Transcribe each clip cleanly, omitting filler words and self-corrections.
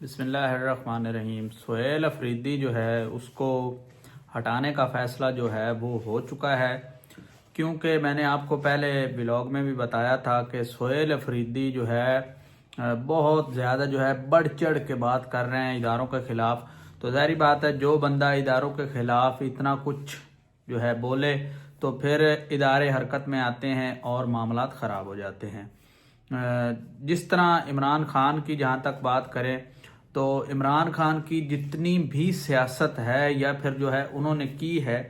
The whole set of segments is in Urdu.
بسم اللہ الرحمن الرحیم۔ سہیل افریدی جو ہے اس کو ہٹانے کا فیصلہ جو ہے وہ ہو چکا ہے، کیونکہ میں نے آپ کو پہلے بلاگ میں بھی بتایا تھا کہ سہیل افریدی جو ہے بہت زیادہ جو ہے بڑھ چڑھ کے بات کر رہے ہیں اداروں کے خلاف۔ تو ظاہری بات ہے جو بندہ اداروں کے خلاف اتنا کچھ جو ہے بولے تو پھر ادارے حرکت میں آتے ہیں اور معاملات خراب ہو جاتے ہیں۔ جس طرح عمران خان کی جہاں تک بات کریں تو عمران خان کی جتنی بھی سیاست ہے یا پھر جو ہے انہوں نے کی ہے،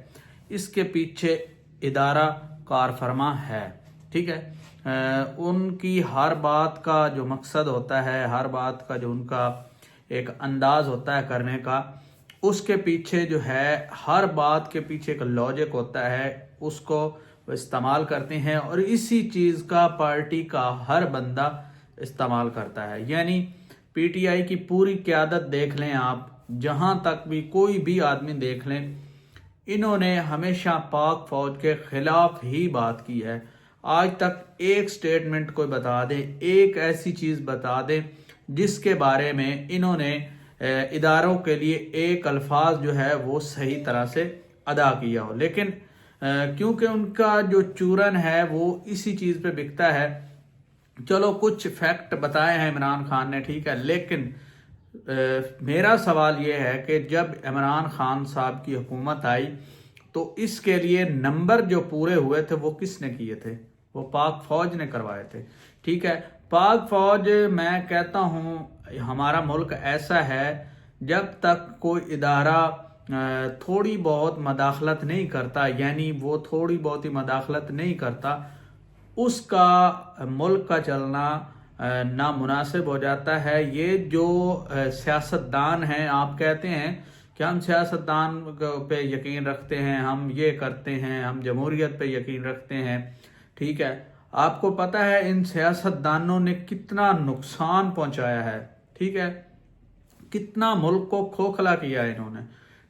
اس کے پیچھے ادارہ کار فرما ہے، ٹھیک ہے۔ ان کی ہر بات کا جو مقصد ہوتا ہے، ہر بات کا جو ان کا ایک انداز ہوتا ہے کرنے کا، اس کے پیچھے جو ہے ہر بات کے پیچھے ایک لاجک ہوتا ہے، اس کو وہ استعمال کرتے ہیں اور اسی چیز کا پارٹی کا ہر بندہ استعمال کرتا ہے۔ یعنی پی ٹی آئی کی پوری قیادت دیکھ لیں آپ، جہاں تک بھی کوئی بھی آدمی دیکھ لیں، انہوں نے ہمیشہ پاک فوج کے خلاف ہی بات کی ہے۔ آج تک ایک سٹیٹمنٹ کوئی بتا دے، ایک ایسی چیز بتا دے جس کے بارے میں انہوں نے اداروں کے لیے ایک الفاظ جو ہے وہ صحیح طرح سے ادا کیا ہو، لیکن کیونکہ ان کا جو چورن ہے وہ اسی چیز پہ بکتا ہے۔ چلو کچھ فیکٹ بتائے ہیں عمران خان نے، ٹھیک ہے، لیکن میرا سوال یہ ہے کہ جب عمران خان صاحب کی حکومت آئی تو اس کے لیے نمبر جو پورے ہوئے تھے وہ کس نے کیے تھے؟ وہ پاک فوج نے کروائے تھے، ٹھیک ہے۔ پاک فوج، میں کہتا ہوں ہمارا ملک ایسا ہے جب تک کوئی ادارہ تھوڑی بہت مداخلت نہیں کرتا، یعنی وہ تھوڑی بہت ہی مداخلت نہیں کرتا، اس کا ملک کا چلنا نامناسب ہو جاتا ہے۔ یہ جو سیاستدان ہیں، آپ کہتے ہیں کہ ہم سیاستدان پہ یقین رکھتے ہیں، ہم یہ کرتے ہیں، ہم جمہوریت پہ یقین رکھتے ہیں، ٹھیک ہے۔ آپ کو پتہ ہے ان سیاستدانوں نے کتنا نقصان پہنچایا ہے، ٹھیک ہے، کتنا ملک کو کھوکھلا کیا ہے انہوں نے،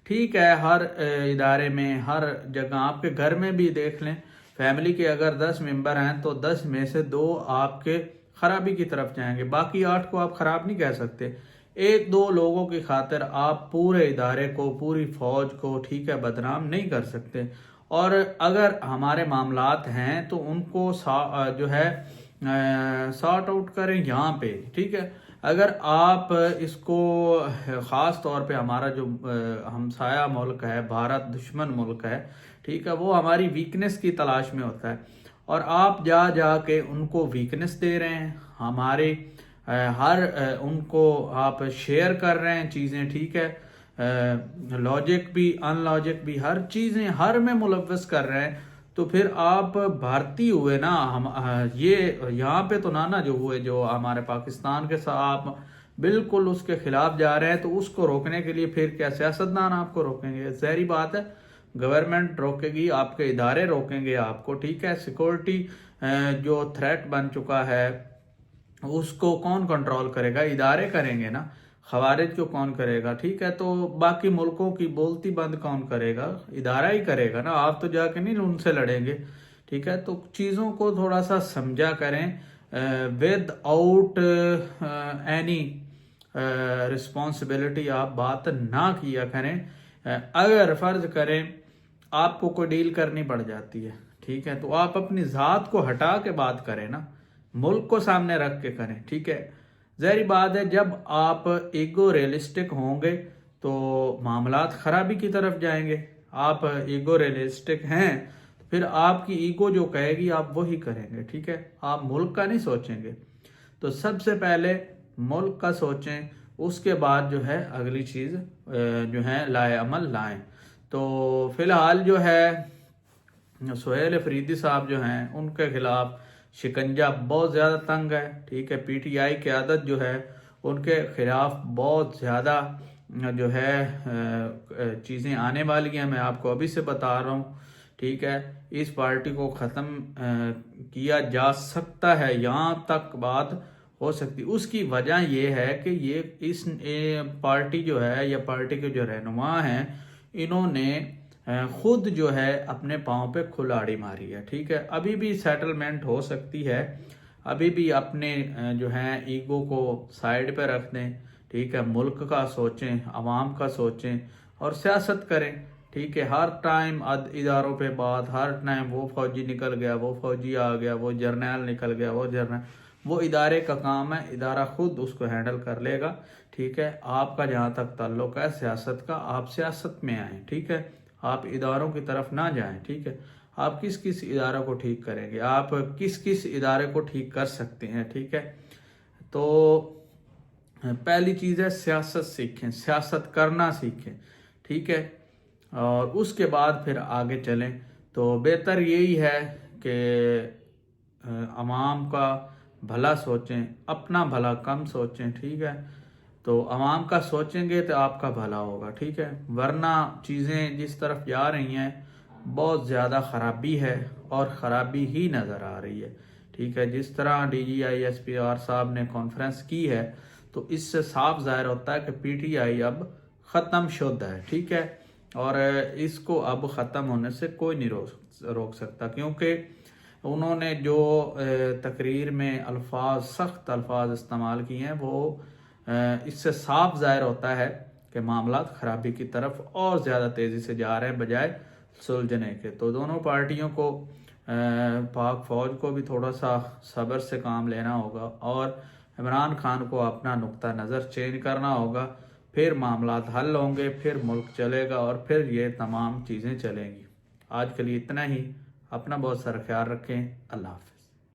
ٹھیک ہے۔ ہر ادارے میں، ہر جگہ، آپ کے گھر میں بھی دیکھ لیں، فیملی کے اگر 10 ممبر ہیں تو 10 میں سے 2 آپ کے خرابی کی طرف جائیں گے، باقی 8 کو آپ خراب نہیں کہہ سکتے۔ ایک دو لوگوں کی خاطر آپ پورے ادارے کو، پوری فوج کو، ٹھیک ہے، بدنام نہیں کر سکتے۔ اور اگر ہمارے معاملات ہیں تو ان کو جو ہے سارٹ آؤٹ کریں یہاں پہ، ٹھیک ہے۔ اگر آپ اس کو خاص طور پہ ہمارا جو ہمسایہ ملک ہے، بھارت دشمن ملک ہے، ٹھیک ہے، وہ ہماری ویکنس کی تلاش میں ہوتا ہے اور آپ جا جا کے ان کو ویکنس دے رہے ہیں، ہمارے ہر ان کو آپ شیئر کر رہے ہیں چیزیں، ٹھیک ہے، لاجک بھی ان لاجک بھی، ہر چیزیں ہر میں ملوث کر رہے ہیں۔ تو پھر آپ بھارتی ہوئے نا، ہم یہ یہاں پہ تو نانا جو ہوئے، جو ہمارے پاکستان کے ساتھ آپ بالکل اس کے خلاف جا رہے ہیں، تو اس کو روکنے کے لیے پھر کیا سیاستدان آپ کو روکیں گے؟ ظاہری بات ہے گورنمنٹ روکے گی، آپ کے ادارے روکیں گے آپ کو، ٹھیک ہے۔ سیکورٹی جو تھریٹ بن چکا ہے اس کو کون کنٹرول کرے گا؟ ادارے کریں گے نا، خوارج کو کون کرے گا؟ ٹھیک ہے، تو باقی ملکوں کی بولتی بند کون کرے گا؟ ادارہ ہی کرے گا نا، آپ تو جا کے نہیں ان سے لڑیں گے، ٹھیک ہے۔ تو چیزوں کو تھوڑا سا سمجھا کریں، ود آؤٹ اینی رسپانسبلٹی آپ بات نہ کیا کریں۔ اگر فرض کریں آپ کو کوئی ڈیل کرنی پڑ جاتی ہے، ٹھیک ہے، تو آپ اپنی ذات کو ہٹا کے بات کریں نا، ملک کو سامنے رکھ کے کریں، ٹھیک ہے۔ ظاہری بات ہے جب آپ ایگو ریئلسٹک ہوں گے تو معاملات خرابی کی طرف جائیں گے۔ آپ ایگو ریئلسٹک ہیں تو پھر آپ کی ایگو جو کہے گی آپ وہی کریں گے، ٹھیک ہے، آپ ملک کا نہیں سوچیں گے۔ تو سب سے پہلے ملک کا سوچیں، اس کے بعد جو ہے اگلی چیز جو ہے لائے عمل لائیں۔ تو فی الحال جو ہے سہیل افریدی صاحب جو ہیں ان کے خلاف شکنجہ بہت زیادہ تنگ ہے، ٹھیک ہے۔ پی ٹی آئی قیادت جو ہے ان کے خلاف بہت زیادہ جو ہے چیزیں آنے والی ہیں، میں آپ کو ابھی سے بتا رہا ہوں، ٹھیک ہے۔ اس پارٹی کو ختم کیا جا سکتا ہے، یہاں تک بات ہو سکتی۔ اس کی وجہ یہ ہے کہ یہ اس پارٹی جو ہے یا پارٹی کے جو رہنما ہیں، انہوں نے خود جو ہے اپنے پاؤں پہ کھلاڑی ماری ہے، ٹھیک ہے۔ ابھی بھی سیٹلمنٹ ہو سکتی ہے، ابھی بھی اپنے جو ہیں ایگو کو سائیڈ پہ رکھ دیں، ٹھیک ہے، ملک کا سوچیں، عوام کا سوچیں اور سیاست کریں، ٹھیک ہے۔ ہر ٹائم اداروں پہ بات، ہر ٹائم وہ فوجی نکل گیا، وہ فوجی آ گیا، وہ جرنیل نکل گیا، وہ جرنیل، وہ ادارے کا کام ہے، ادارہ خود اس کو ہینڈل کر لے گا، ٹھیک ہے۔ آپ کا جہاں تک تعلق ہے سیاست کا، آپ سیاست میں آئیں، ٹھیک ہے، آپ اداروں کی طرف نہ جائیں، ٹھیک ہے۔ آپ کس کس اداروں کو ٹھیک کریں گے، آپ کس کس ادارے کو ٹھیک کر سکتے ہیں، ٹھیک ہے۔ تو پہلی چیز ہے سیاست سیکھیں، سیاست کرنا سیکھیں، ٹھیک ہے، اور اس کے بعد پھر آگے چلیں۔ تو بہتر یہی ہے کہ عوام کا بھلا سوچیں، اپنا بھلا کم سوچیں، ٹھیک ہے۔ تو عوام کا سوچیں گے تو آپ کا بھلا ہوگا، ٹھیک ہے، ورنہ چیزیں جس طرف جا رہی ہیں بہت زیادہ خرابی ہے اور خرابی ہی نظر آ رہی ہے، ٹھیک ہے۔ جس طرح D G I S P R صاحب نے کانفرنس کی ہے تو اس سے صاف ظاہر ہوتا ہے کہ پی ٹی آئی اب ختم شدہ ہے، ٹھیک ہے، اور اس کو اب ختم ہونے سے کوئی نہیں روک سکتا، کیونکہ انہوں نے جو تقریر میں الفاظ، سخت الفاظ استعمال کیے ہیں، وہ اس سے صاف ظاہر ہوتا ہے کہ معاملات خرابی کی طرف اور زیادہ تیزی سے جا رہے ہیں بجائے سلجھنے کے۔ تو دونوں پارٹیوں کو، پاک فوج کو بھی تھوڑا سا صبر سے کام لینا ہوگا اور عمران خان کو اپنا نقطہ نظر چینج کرنا ہوگا، پھر معاملات حل ہوں گے، پھر ملک چلے گا اور پھر یہ تمام چیزیں چلیں گی۔ آج کے لیے اتنا ہی، اپنا بہت سارا خیال رکھیں، اللہ حافظ۔